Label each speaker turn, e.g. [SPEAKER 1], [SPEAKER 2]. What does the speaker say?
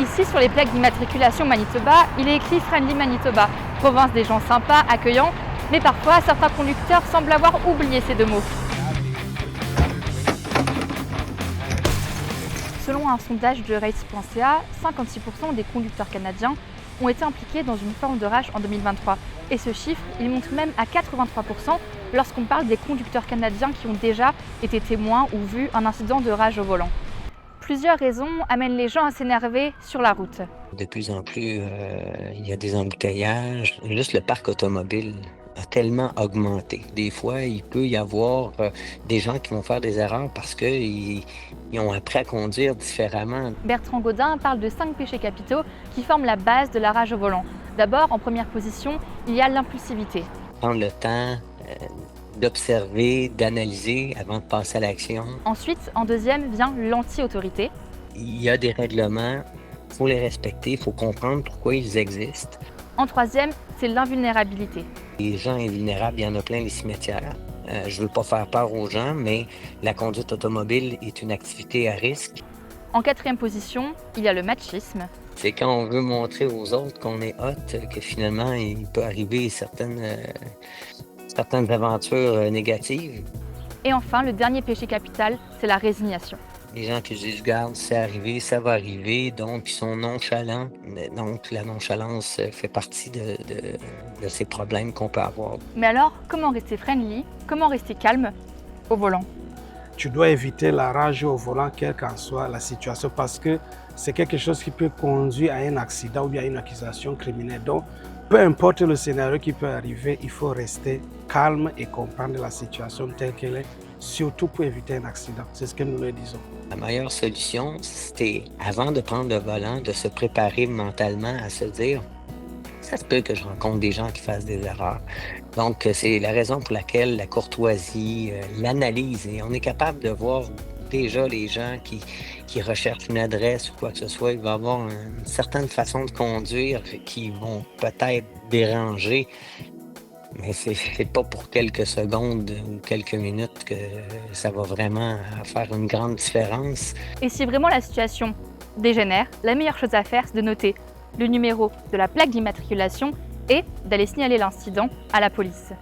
[SPEAKER 1] Ici, sur les plaques d'immatriculation Manitoba, il est écrit Friendly Manitoba, province des gens sympas, accueillants, mais parfois certains conducteurs semblent avoir oublié ces deux mots. Selon un sondage de Race.ca, 56% des conducteurs canadiens ont été impliqués dans une forme de rage en 2023. Et ce chiffre, il monte même à 83% lorsqu'on parle des conducteurs canadiens qui ont déjà été témoins ou vu un incident de rage au volant. Plusieurs raisons amènent les gens à s'énerver sur la route.
[SPEAKER 2] De plus en plus, il y a des embouteillages. Juste le parc automobile a tellement augmenté. Des fois, il peut y avoir des gens qui vont faire des erreurs parce qu'ils ont appris à conduire différemment.
[SPEAKER 1] Bertrand Gaudin parle de 5 péchés capitaux qui forment la base de la rage au volant. D'abord, en première position, il y a l'impulsivité.
[SPEAKER 2] Prendre le temps d'observer, d'analyser avant de passer à l'action.
[SPEAKER 1] Ensuite, en deuxième, vient l'anti-autorité.
[SPEAKER 2] Il y a des règlements, il faut les respecter, il faut comprendre pourquoi ils existent.
[SPEAKER 1] En troisième, c'est l'invulnérabilité.
[SPEAKER 2] Les gens invulnérables, il y en a plein les cimetières. Je ne veux pas faire peur aux gens, mais la conduite automobile est une activité à risque.
[SPEAKER 1] En quatrième position, il y a le machisme.
[SPEAKER 2] C'est quand on veut montrer aux autres qu'on est hot, que finalement, il peut arriver certaines aventures négatives.
[SPEAKER 1] Et enfin, le dernier péché capital, c'est la résignation.
[SPEAKER 2] Les gens qui se disent, regarde, c'est arrivé, ça va arriver, donc ils sont nonchalants. Donc la nonchalance fait partie de ces problèmes qu'on peut avoir.
[SPEAKER 1] Mais alors, comment rester friendly? Comment rester calme au volant?
[SPEAKER 3] Tu dois éviter la rage au volant, quelle qu'en soit la situation, parce que c'est quelque chose qui peut conduire à un accident ou bien à une accusation criminelle. Donc, peu importe le scénario qui peut arriver, il faut rester calme et comprendre la situation telle qu'elle est, surtout pour éviter un accident. C'est ce que nous leur disons.
[SPEAKER 2] La meilleure solution, c'était, avant de prendre le volant, de se préparer mentalement à se dire « ça se peut que je rencontre des gens qui fassent des erreurs ». Donc, c'est la raison pour laquelle la courtoisie, l'analyse, et on est capable de voir déjà les gens qui recherchent une adresse ou quoi que ce soit, il va y avoir une certaine façon de conduire qui vont peut-être déranger, mais c'est pas pour quelques secondes ou quelques minutes que ça va vraiment faire une grande différence.
[SPEAKER 1] Et si vraiment la situation dégénère, la meilleure chose à faire, c'est de noter le numéro de la plaque d'immatriculation et d'aller signaler l'incident à la police.